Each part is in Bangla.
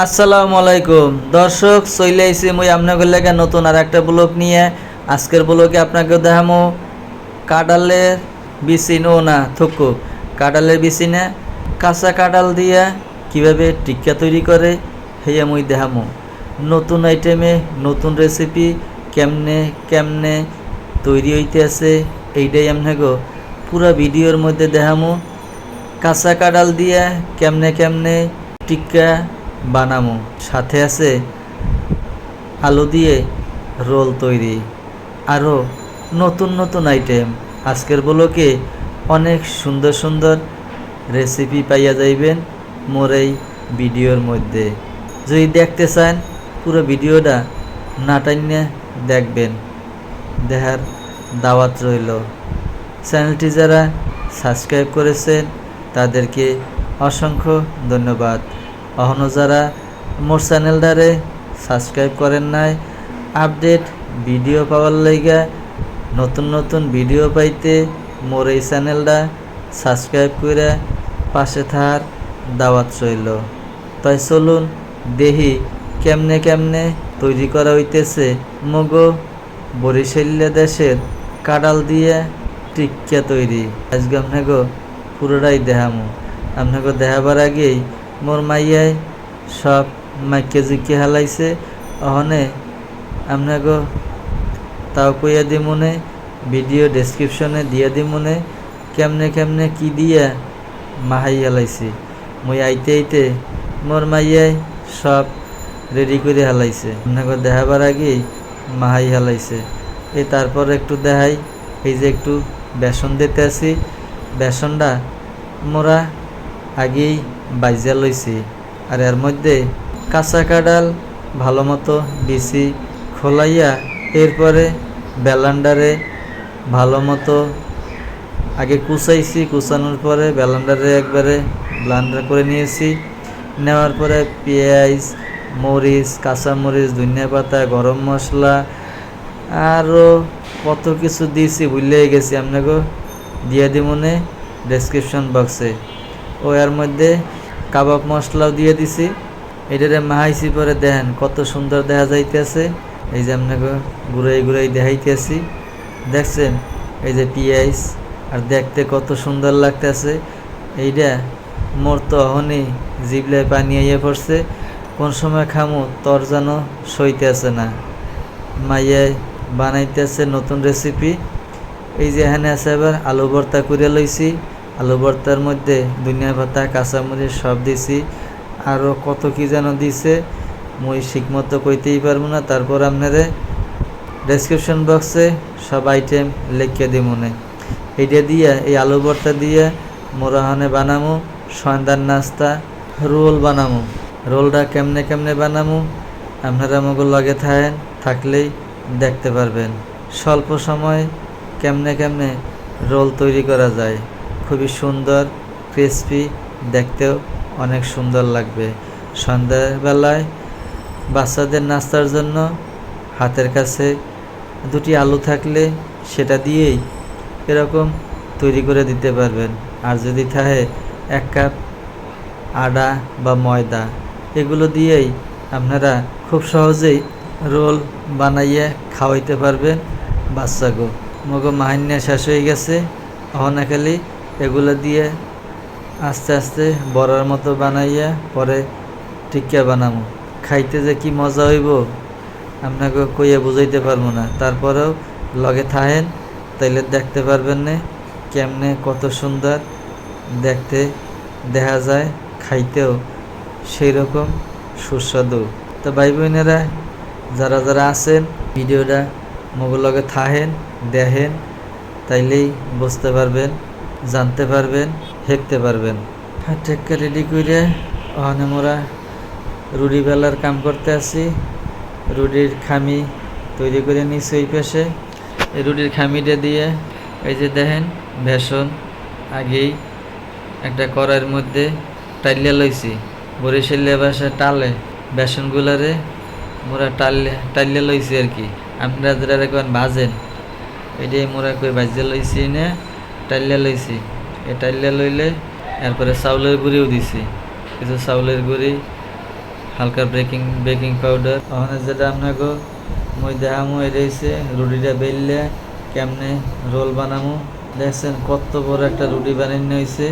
আসসালামু আলাইকুম দর্শক, চলে আইছি মুই আপনাদের লাগে নতুন আর একটা ব্লগ নিয়ে। আজকের ব্লগে আপনাকে দেখামো কাঁঠালের বিচি না থুকু কাঁঠালের বিচি না কাঁচা কাঁঠাল দিয়া কিভাবে টিক্কা তৈরি করে হেয়া মুই দেখামো। নতুন আইটেমে নতুন রেসিপি কেমনে কেমনে তৈরি হইতে আছে এইটাই আপনাকে পুরা ভিডিওর মধ্যে দেখামো। কাঁচা কাঁঠাল দিয়া কেমনে কেমনে টিক্কা বানামো, সাথে আছে আলু দিয়ে রোল তৈরি, আরও নতুন নতুন আইটেম। আজকের ব্লগে অনেক সুন্দর সুন্দর রেসিপি পাইয়া যাইবেন মোর এই ভিডিওর মধ্যে। যদি দেখতে চান পুরো ভিডিওটা না টাইনে দেখবেন, দেখার দাওয়াত রইল। চ্যানেলটি যারা সাবস্ক্রাইব করেছেন তাদেরকে অসংখ্য ধন্যবাদ। এখনও যারা মোর চ্যানেলটারে সাবস্ক্রাইব করেন নাই, আপডেট ভিডিও পাওয়ার লাইগা নতুন নতুন ভিডিও পাইতে মোর এই চ্যানেলটা সাবস্ক্রাইব করে পাশে থাকার দাওয়াত রইল। তাই চলুন দেখি কেমনে কেমনে তৈরি করা হইতেছে মগো বরিশাল্য দেশের কাঁঠাল দিয়ে টিক্কা তৈরি। আজকে আপনাকে পুরোটাই দেখামো। আপনাকে দেখাবার আগেই মোর মাইয়াই সব মাইকে জিকে হালাইছে, অহনে আপনাকে তাও কইয়া দিমনে, ভিডিও ডেসক্রিপশনে দিয়া দিমনে কেমনে কেমনে কি দিয়া মাহাই হালাইছি। মুই আইতে আইতে মোর মাইয়াই সব রেডি করে হালাইছে, আপনাকে দেখাবার আগেই মাহাই হালাইছে। এই তারপর একটু দেখাই, এই যে একটু বেসন দিতে আসি, বেসনটা মোরা আগেই বাইজা লইছি। আর এর মধ্যে কাঁচা কাঁঠাল ভালো মতো বিচি খোলাইয়া এরপরে ব্লেন্ডারে ভালো মতো আগে কুচাইছি, কুচানোর পরে ব্লেন্ডারে একবারে ব্লেন্ডার করে নিয়েছি। নেওয়ার পরে পেঁয়াজ, মরিচ, কাঁচামরিচ, ধনিয়া পাতা, গরম মশলা আরও কত কিছু দিয়েছি ভুলে গেছি, আপনাকে দিয়ে দিমনে ডেসক্রিপশন বক্সে। ও এর মধ্যে কাবাব মশলাও দিয়ে দিছি, এটারে মাহাইছি। পরে দেখেন কত সুন্দর দেখা যাইতেছে। এই যে আপনাকে ঘুরাই ঘুরাই দেখাইতেছি, দেখছেন এই যে পেঁয়াজ, আর দেখতে কত সুন্দর লাগতেছে। এইটা মোর তো অহনি জিবলায় পানি আইয়া পড়ছে, কোন সময় খামু তোর যেন সইতেছে না। মাইয়াই বানাইতেছে নতুন রেসিপি। এই যে এখানে আছে এবার আলু ভর্তা করে লইছি, আলু ভর্তার মধ্যে ধনিয়া পাতা, কাঁচামরিচ সব দিছি, আরও কত কি যেন দিছে মুই ঠিকমতো কইতেই পারবো না। তারপর আপনারে ডেসক্রিপশন বক্সে সব আইটেম লিখে দিব মনে। এইটা দিয়ে এই আলু ভর্তা দিয়ে মোরাহানে বানামো সন্ধ্যার নাস্তা রোল বানামো। রোলটা কেমনে কেমনে বানামো আপনারা আমাকে লগে থাকলেই দেখতে পারবেন। স্বল্প সময় কেমনে কেমনে রোল তৈরি করা যায়, খুবই সুন্দর, ক্রিসপি, দেখতেও অনেক সুন্দর লাগবে। সন্ধ্যাবেলায় বাচ্চাদের নাস্তার জন্য হাতের কাছে দুটি আলু থাকলে সেটা দিয়েই এরকম তৈরি করে দিতে পারবেন। আর যদি থাকে 1 কাপ আটা বা ময়দা, এগুলো দিয়েই আপনারা খুব সহজেই রোল বানাইয়ে খাওয়াইতে পারবেন বাচ্চাকে। মগো মাহান্যা শেষ হয়ে গেছে, অহনা খালি এগুলো দিয়ে আস্তে আস্তে বড়ার মতো বানাইয়া পরে টিক্কা বানাবো। খাইতে যে কি মজা হইব আপনাকে কইয়া বুঝাইতে পারবো না। তারপরেও লগে থাকেন, তাইলে দেখতে পারবেন না কেমনে কত সুন্দর দেখতে দেখা যায়, খাইতেও সেই রকম সুস্বাদু। তো ভাই বোনেরা যারা যারা আছেন ভিডিওটা মগর লগে থাকেন, দেখেন, তাইলেই বুঝতে পারবেন, জানতে পারবেন, হেঁকতে পারবেন। টেক্কা রেডি করে ওখানে মোরা রুটি বেলার কাম করতে আসি। রুটির খামি তৈরি করে নিচ্ছি ওই পাশে। এই রুটির খামিটা দিয়ে এই যে দেখেন বেসন আগেই একটা কড়াইয়ের মধ্যে টাইলে লইছি। বরিশাল্য ভাষা টালে বেসনগুলারে মোরা টাইলে লইছি আর কি। আপনারা যারা কেন ভাজেন এটাই মোরা কই ভাজতে লইছি না, টাইলে লইছি। এই টাইলে লইলে এরপরে চাউলের গুঁড়িও দিছি, কিছু চাউলের গুঁড়ি হালকা বেকিং পাউডার। ওখানে যেটা আপনাকে মই দেখামো এটা হচ্ছে রুটিটা বেললে কেমনে রোল বানামো। দেখছেন কত বড় একটা রুটি বানানো হয়েছে।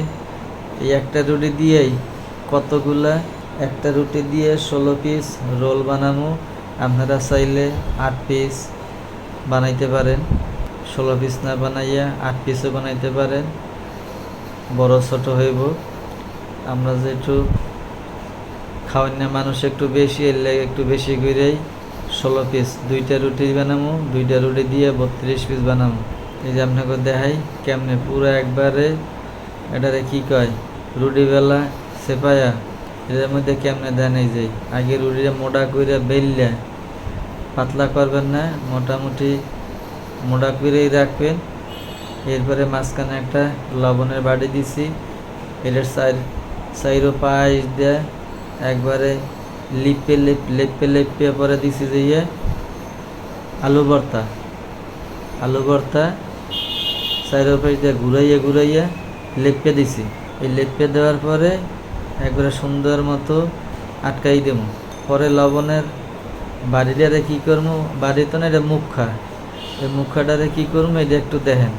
এই একটা রুটি দিয়েই কতগুলা, একটা রুটি দিয়ে 16 পিস রোল বানামো। আপনারা চাইলে 8 পিস বানাইতে পারেন, 16 পিস না বানাইয়া 8 পিসও বানাইতে পারেন, বড় ছোট হইব। আমরা যেটু খাওয়ার মানুষ একটু বেশি, এর লাগে একটু বেশি করেই 16 পিস, 2টা রুটি বানামো, 2টা রুটি দিয়ে 32 পিস বানামো। এই যে আপনাকে দেখাই কেমনে পুরো একবারে এটারে কি কয় রুটি বেলা সেপায়া এটার মধ্যে কেমনে দেন। এই যে আগে রুটিটা মোটা করে বেললে, পাতলা করবেন না, মোটামুটি মোটা করেই রাখবেন। এরপরে মাঝখানে একটা লবণের বাটি দিছি, এটার সাইডও পায়েস দিয়ে একবারে লেপে পরে দিছি যে আলু ভর্তা সাইডের পাশ দিয়ে ঘুরাইয়া লেপে দিছি। এই লেপে দেওয়ার পরে একবারে সুন্দর মতো আটকাই দেব। পরে লবণের বাড়িটারে কী করবো, বাড়ি তো না, এটা মুখা, এই মুখাটারে কী করবো এটা একটু দেখেন,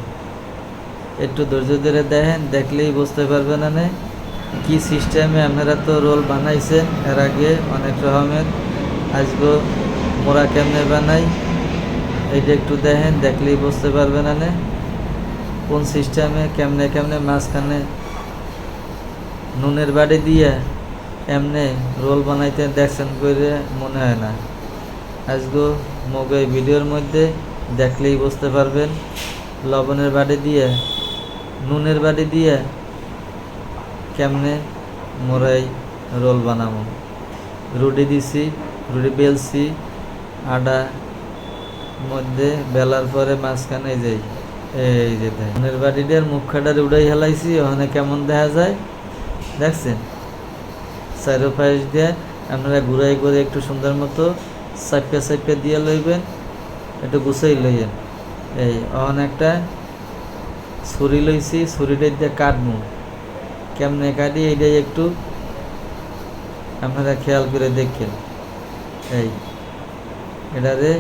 একটু ধৈর্য ধরে দেখেন, দেখলেই বুঝতে পারবেন না কি সিস্টেমে। আপনারা তো রোল বানাইছেন এর আগে অনেক রকমের, আজকে মোরা কেমনে বানাই এইটা একটু দেখেন, দেখলেই বুঝতে পারবেন না কোন সিস্টেমে কেমনে মাঝখানে নুনের বাড়ি দিয়ে এমনে রোল বানাইতে দেখছেন করে মনে হয় না। আজকে মগে ভিডিওর মধ্যে দেখলেই বুঝতে পারবেন। লবণের বাটি দিয়ে, নুনের বাটি দিয়ে কেমনে মোরাই রোল বানাবো। রুটি দিছি, রুটি বেলছি, আটা মধ্যে বেলার পরে মাঝখানে যাই এই যে নুনের বাটিটার মুখাটার উড়াই হেলাইছি। ওখানে কেমন দেখা যায় দেখছেন। চারো পাশ দিয়ে আপনারা ঘুরাই করে একটু সুন্দর মতো চাপিয়া দিয়ে লইবেন, একটু গুছাই লইয়েন। এই ওখানে একটা ছুরি লইছি, ছুরিটা দিয়ে কাটবো, কেমনে কাটি এইটাই একটু আপনারা খেয়াল করে দেখেন। এই এটারে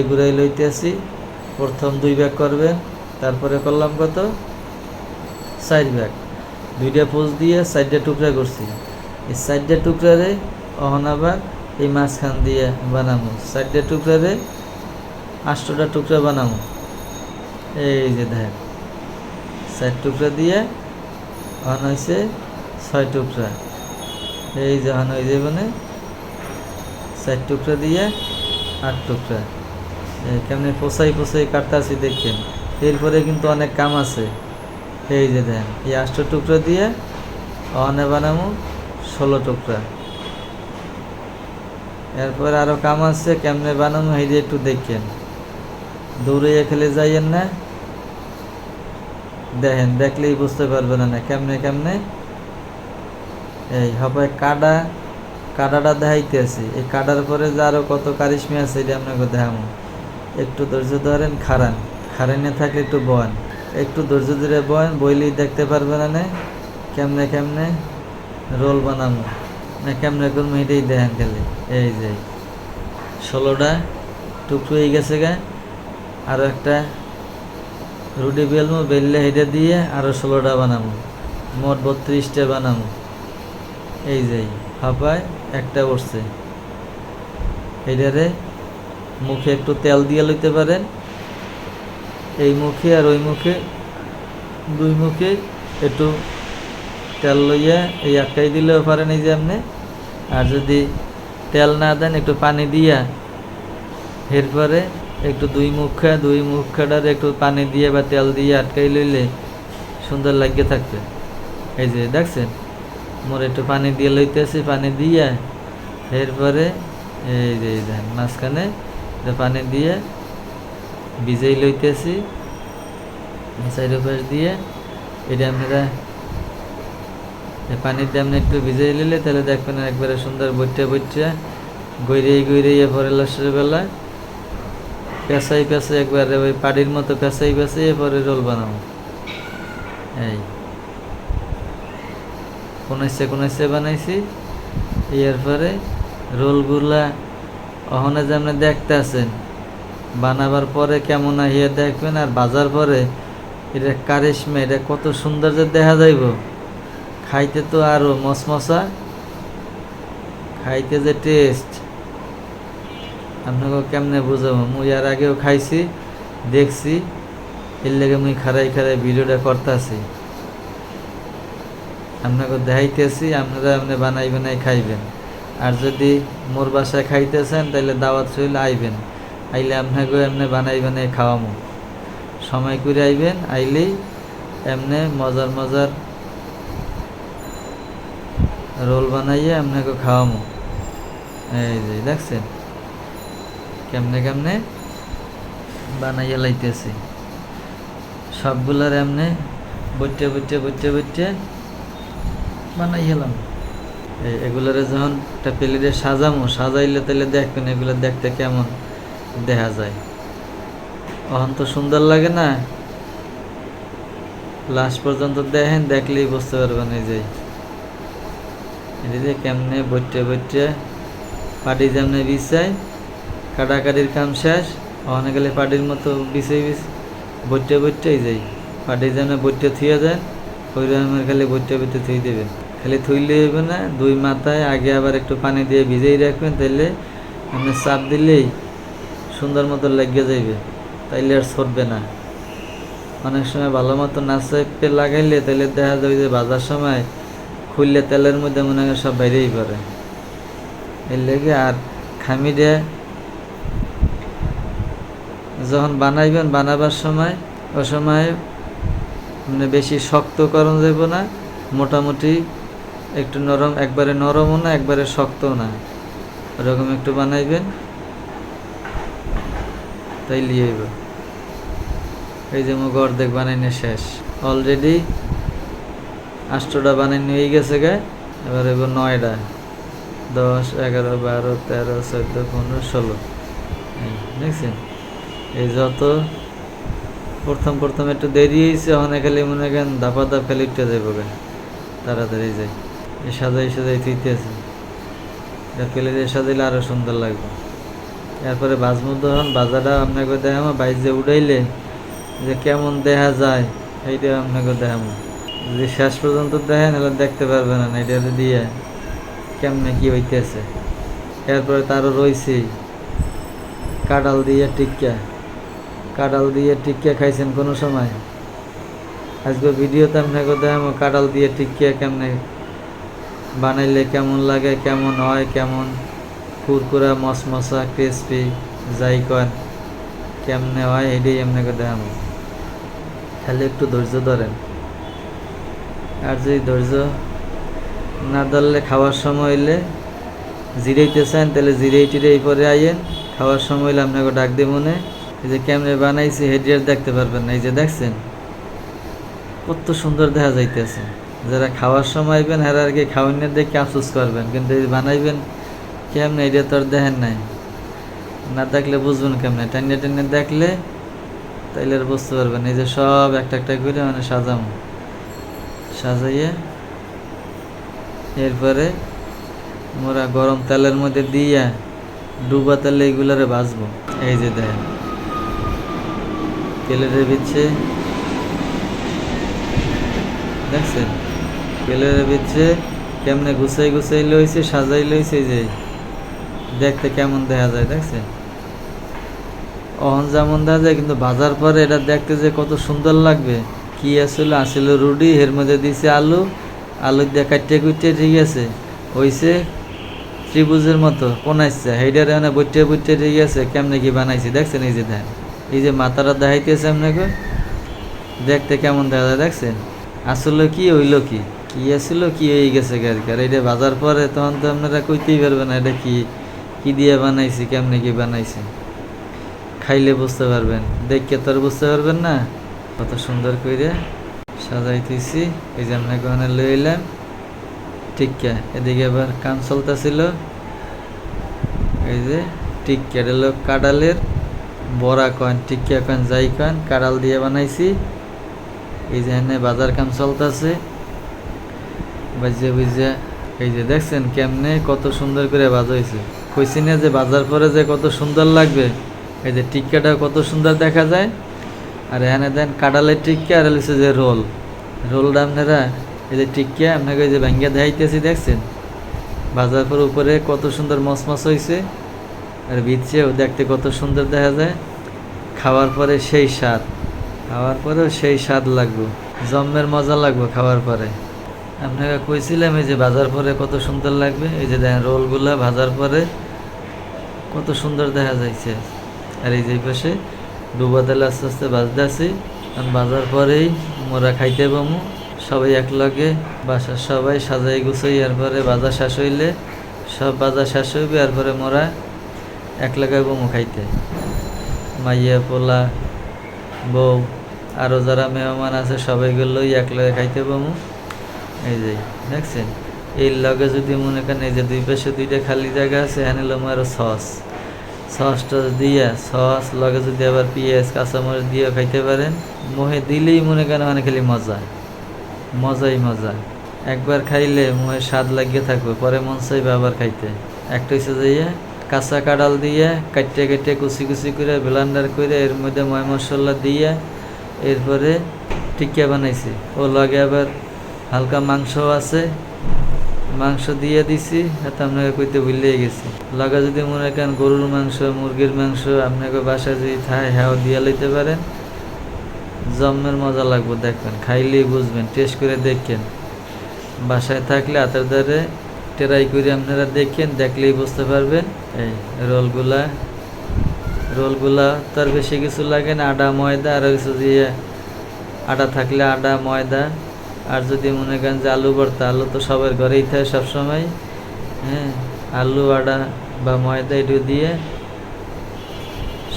ঘুরাই লইতে আসি। প্রথম 2 ভাগ করবেন, তারপরে করলাম কত 4 ভাগ, 2টা পোজ দিয়ে 4টা টুকরা করছি। এই 4টা টুকরারে অহন আবার এই মাঝখান দিয়ে বানাবো, 4টা টুকরারে 8টা টুকরা বানাবো। এই যে দেখ 4 টুকরা দিয়ে অহন হয়েছে 6 টুকরা। এই যে অহন হয়ে যাবে মানে 4 টুকরা দিয়ে 8 টুকরা। কেমনি পোসাই কাটতেছি দেখেন। এরপরে কিন্তু অনেক কাম আছে। এই যে দেন এই 8 টুকরা দিয়ে অনে বানাবো 16 টুকরা। এরপর আরো কাম আছে, কেমনে বানাবো এই যে একটু দেখেন, দৌড়ে খেলে যাইয়েন না, দেখেন, দেখলেই বুঝতে পারবেন না কেমনে। এই হবে কাটাটা দেখাইতে আছে। এই কাটার পরে যে আরো কত কারিশমি আছে এটা আপনাকে দেখাবো। একটু ধৈর্য ধরেন, খারানে থাকলে একটু বয়ান, একটু ধৈর্য ধরে বয়ান, বইলেই দেখতে পারবেন না কেমনে রোল বানাবো না কেমনে করবো এটাই দেখেন খালি। এই যে 16টা টুকরো হয়ে গেছে গা। আরও একটা রুটি বেললে হেঁটে দিয়ে আরও 16টা বানাবো, মোট 32টা বানাবো। এই যে হাঁপায় একটা উঠছে, এইটারে মুখে একটু তেল দিয়ে লইতে পারেন। এই মুখে আর ওই মুখে, 2 মুখে একটু তেল লইয়া এই আটকাই দিলেও পারেন এই যে আপনি। আর যদি তেল না দেন একটু পানি দিয়া এরপরে একটু 2 মুখাটার একটু পানি দিয়ে বা তেল দিয়ে আটকাই লইলে সুন্দর লাগিয়ে থাকবে। এই যে দেখছেন মোর একটু পানি দিয়ে লইতেছি, পানি দিয়া এরপরে এই যে দেন মাঝখানে পানি দিয়ে ভিজাই লইতেছি, চাইর পাশ দিয়ে। এটা আপনারা পানির দিয়ে আপনি একটু ভিজাই নিলে তাহলে দেখবেন একবারে সুন্দর বইটা গৈরে পরে লাস্টের বেলা পেঁচাই একবারে ওই পাড়ির মতো পেঁচাই পরে রোল বানাবো। এই কোনাইছে বানাইছি। এরপরে রোলগুলা ওখানে যে আপনি দেখতে আছেন, বানাবার পরে কেমন আহিয়া দেখবেন, আর বাজার পরে এটা কারিশমা, এটা কত সুন্দর যে দেখা যাইব। খাইতে তো আরও মশমশা, খাইতে যে টেস্ট আপনাকে কেমনে বুঝাবো। মুই আর আগেও খাইছি, দেখছি, এর লেগে মুই খারাই খারাই ভিডিওটা করতেছি, আপনাকে দেখাইতেছি। আপনারা আপনি বানাই বানাই খাইবেন। আর যদি মোর বাসায় খাইতেছেন তাহলে দাওয়াত রইলে আইবেন, আইলে আপনাকে এমনি বানাই বানাই খাওয়ামো। সময় করে আইবেন, আইলেই এমনি মজার মজার রোল বানাইয়ে আপনাকে খাওয়ামো। এই যে দেখছেন কেমনে কেমনে বানাইয়া লাইতেছি, সবগুলার এমনি বইটে বইটে বইটে বইটে বানাই হেলাম। এগুলারে যখন একটা প্লেটে সাজামো, সাজাইলে তাহলে দেখবেন এগুলো দেখতে কেমন দেখা যায়। এখন তো সুন্দর লাগে না, লাস্ট পর্যন্ত দেখেন, দেখলেই বুঝতে পারবেন। এই যে এদিকে কেমনে বইটে বইটে পাটি যেমনে বিছায়, কাটাকাটির কাম শেষ। ওখানে গেলে পাটির মতো বিছাই বইটে বইটেই যাই, পাটি যেমন বইটে থুয়ে দেন, ওই রকমের খালি বইটে বইটে থুই দেবেন। খালি থুইলে হইবে না, দুই মাথায় আগে আবার একটু পানি দিয়ে ভিজেই রাখবেন, তাইলে আপনি চাপ দিলেই সুন্দর মতো লেগে যাইবে, তাইলে আর ছড়বে না। অনেক সময় ভালো মতো না চাপে লাগাইলে তাহলে দেখা যাবে যে ভাজার সময় খুললে তেলের মধ্যে মনে হয় সব বাইরেই পড়ে। এর লেগে আর খামিরে যখন বানাইবেন, বানাবার সময় ও সময় মানে বেশি শক্ত করণ যাব না, মোটামুটি একটু নরম, একবারে নরমও না একবারে শক্তও না, ওরকম একটু বানাইবেন, তাই লিয়েইব। এই যে মুখ অর্ধেক বানাইনে শেষ, অলরেডি 8টা বানাইনি হয়ে গেছে গে। এবার এবার 9টা, 10, 11, 12, 13, 14, 15, 16। দেখছেন এই যত প্রথম প্রথম একটু দেরি হয়েছে, অনেক খালি মনে করেন ধাপা ধাপ খালি উঠতে যাবো গে, তাড়াতাড়ি যাই। এই সাজাই সাজাই থুইতেছে, এটা প্লেটে সাজাইলে আরও সুন্দর লাগবে। এরপরে ভাজমু, তখন ভাজাটা আপনাকে দেখাবো, বাইজে উঠাইলে যে কেমন দেখা যায় এইটা আপনাকে দেখাবো। যদি শেষ পর্যন্ত দেখেন তাহলে দেখতে পারবেন না এটা দিয়ে কেমনে কি হইতেছে। এরপরে তারও রয়েছেই কাঁঠাল দিয়ে টিক্কা। কাঁঠাল দিয়ে টিক্কা খাইছেন কোনো সময়? আজকে ভিডিওতে আপনাকে দেখাবো কাঁঠাল দিয়ে টিক্কা কেমনে বানাইলে কেমন লাগে, কেমন হয়, কেমন কুরকুরা মশমশা ক্রিসপি যাই কন কেমনে হয়, এটাই আপনাকে দেখাবো। খালি একটু ধৈর্য ধরেন, আর যদি ধৈর্য না ধরলে খাওয়ার সময় হইলে জিরাইতে চান তাহলে জিরাই টিরাই পরে আইয়েন, খাওয়ার সময় হইলে আপনাকে ডাক দিয়ে মনে। এই যে কেমনে বানাইছি হেডিয়ার দেখতে পারবেন না, এই যে দেখছেন কত সুন্দর দেখা যাইতেছে। যারা খাওয়ার সময় আইবেন হ্যাঁ আর কি খাওয়ানোর দেখে আফসোস করবেন, কিন্তু এই বানাইবেন কেমনে এটা তো আর দেখেন নাই, না দেখলে বুঝবেন কেমনে, টেনে টেনে দেখলে তাইলে আর বুঝতে পারবেন। এই যে সব একটা একটা করে মানে সাজাবো, সাজাইয়ে এরপরে মোরা গরম তেলের মধ্যে দিয়া ডুবা তেলে এইগুলারে ভাজবো। এই যে দেখেন প্লেটের বিচ্ছে, দেখছেন প্লেটের বিচ্ছে কেমনে গুছাই গুছাই লইছে, সাজাই লইছে, যে দেখতে কেমন দেখা যায় দেখছেন। অহন যেমন দেখা যায়, কিন্তু ভাজার পরে এটা দেখতে যে কত সুন্দর লাগবে। কি আসল রুটি, এর মধ্যে দিছে আলু, আলু দিয়ে কাটিয়ে কুটিয়ে, ঠিক আছে হইছে ত্রিভুজের মতো কোনাইছে, সেইটার মানে বইটে বইটে, ঠিক আছে কেমনে কি বানাইছি দেখছেন। এই যে দেখেন, এই যে মাথাটা দেখাইতেছে আপনাকে, দেখতে কেমন দেখা যায় দেখছেন। আসলে কি হইল, কি কি আসলো কি হয়ে গেছে আর এটা ভাজার পরে তখন তো আপনারা কইতেই পারবেন না এটা কি কি দিয়ে বানাইছি, কেমনে কি বানাইছি। খাইলে বুঝতে পারবেন, দেখে তো আর বুঝতে পারবেন না। কত সুন্দর করে সাজাইতেছি। এই যে আপনাকে ওখানে লই এলাম টিক্কা, এদিকে আবার কান চলতেছিল। এই যে টিক্কা, এটা হলো কাঁঠালের বড়া কয়েন, টিক্কা কয়েন যাই কয়েন, কাঁঠাল দিয়ে বানাইছি। এই যে এখানে বাজার কাম চলতেছে, বাজে বুঝে এই যে দেখছেন কেমনে কত সুন্দর করে ভাজা হয়েছে। কইছি না যে ভাজার পরে যে কত সুন্দর লাগবে। এই যে টিক্কাটা কত সুন্দর দেখা যায়। আর এখানে দেন কাঁঠালের টিক্কা আর হচ্ছে যে রোলটা আপনারা এই যে টিক্কা আপনাকে এই যে ভেঙ্গে দেখাইতেছি দেখছেন। ভাজার পর উপরে কত সুন্দর মচমচ হয়েছে আর ভিতরেও দেখতে কত সুন্দর দেখা যায়। খাওয়ার পরে সেই স্বাদ, খাওয়ার পরেও সেই স্বাদ লাগবে, জম্মের মজা লাগবে খাওয়ার পরে। আপনাকে কইছিলাম এই যে ভাজার পরে কত সুন্দর লাগবে। এই যে দেখেন রোলগুলা ভাজার পরে কত সুন্দর দেখা যাইছে। আর এই যে পাশে ডুবা তেলে আস্তে আস্তে ভাজতে আছি। ভাজার পরেই মোরা খাইতে পাবো সবাই একলগে, বাসার সবাই সাজাই গুছাই। এরপরে ভাজা শেষ হইলে সব ভাজা শেষ হইবে, এরপরে মোরা একলগে বমু খাইতে। মাইয়া পোলা বউ আরও যারা মেহমান আছে সবাইগুলোই একলগে খাইতে পাবো। এই যে দেখছেন এই লগে যদি মনে করেন এই যে দুই পাশে দুইটা খালি জায়গা আছে, এখানে লোম আরও সসটা দিয়ে সস লগে যদি আবার পেঁয়াজ কাঁচামরিচ দিয়ে খাইতে পারেন, মুহে দিলেই মনে করেন মানে খালি মজাই মজা। একবার খাইলে মুহে স্বাদ লাগিয়ে থাকবে, পরে মন চাইবে আবার খাইতে। একটা হচ্ছে যাইয়া কাঁচা কাঁঠাল দিয়ে কাটতে কুচি কুচি করে ব্লেন্ডার করে এর মধ্যে ময় মশলা দিয়ে এরপরে টিক্কা বানাইছি। ও লগে আবার হালকা মাংস আছে, মাংস দিয়ে দিছি। এত আপনাকে কইতে ভুলেই গেছি। লগে যদি মনে করেন গরুর মাংস মুরগির মাংস আপনাকে বাসায় যদি থায় হ্যাঁ দিয়ে লইতে পারেন, জম্মের মজা লাগবে। দেখবেন খাইলেই বুঝবেন, টেস্ট করে দেখেন। বাসায় থাকলে হাতের দ্বারে ট্রাই করে আপনারা দেখেন, দেখলেই বুঝতে পারবেন। এই রোলগুলা তার বেশি কিছু লাগে না, আটা ময়দা আর কিছু দিয়ে, আটা থাকলে আটা ময়দা। আর যদি মনে করেন যে আলু ভর্তা, আলু তো সবার ঘরেই থাকে সবসময়, হ্যাঁ আলু আটা বা ময়দা একটু দিয়ে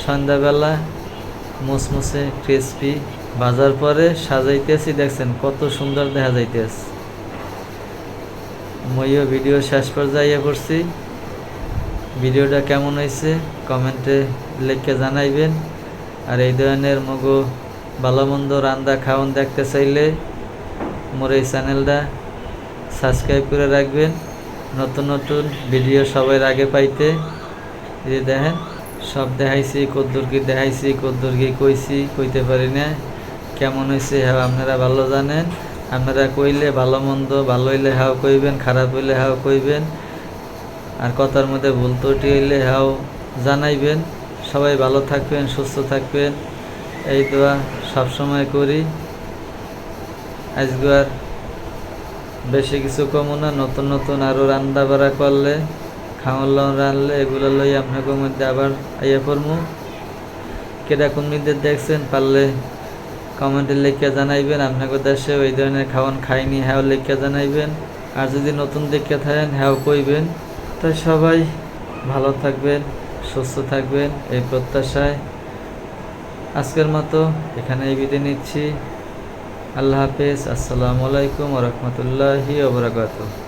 সন্ধ্যাবেলা মুসমুসে ক্রিসপি ভাজার পরে সাজাইতেছি। দেখছেন কত সুন্দর দেখা যাইতেছে। মইও ভিডিও শেষ পর্যায়ে পড়ছি। ভিডিওটা কেমন হয়েছে কমেন্টে লিখে জানাইবেন। আর এই ধরনের মগো ভালো মন্দ রান্না খাওয়ান দেখতে চাইলে মোর এই চ্যানেলটা সাবস্ক্রাইব করে রাখবেন, নতুন নতুন ভিডিও সবার আগে পাইতে। এই দেখেন সব দেখাইছি, কদ্দুর কি দেখাইছি, কদ্দুর কি কইছি, কইতে পারি না। কেমন হয়েছে হ্যাঁ আপনারা ভালো জানেন। আপনারা কইলে ভালো মন্দ, ভালো হইলে হাও কইবেন, খারাপ হইলে হাও কইবেন। আর কথার মধ্যে ভুল ত্রুটি হইলে হাও জানাইবেন। সবাই ভালো থাকবেন, সুস্থ থাকবেন, এই দোয়া সবসময় করি। আজকে আর বেশি কিছু কমো না, নতুন নতুন আরও রান্না বাড়া করলে খাওয়ার রানলে এগুলো লই আপনাকে মধ্যে আবার আইয়া পড়মু। কেটা কোন দিকে দেখছেন পারলে কমেন্টে লিখে জানাইবেন। আপনাকে দেশে ওই ধরনের খাওয়ান খাইনি হ্যাও লিখে জানাইবেন। আর যদি নতুন দেখে থাকেন হ্যাও কইবেন। তাই সবাই ভালো থাকবেন, সুস্থ থাকবেন এই প্রত্যাশায় আজকের মতো এখানেই বিদায় নিচ্ছি। আল্লাহ হাফেজ। আসসালামু আলাইকুম ওয়া রাহমাতুল্লাহি ওয়া বারাকাতুহু।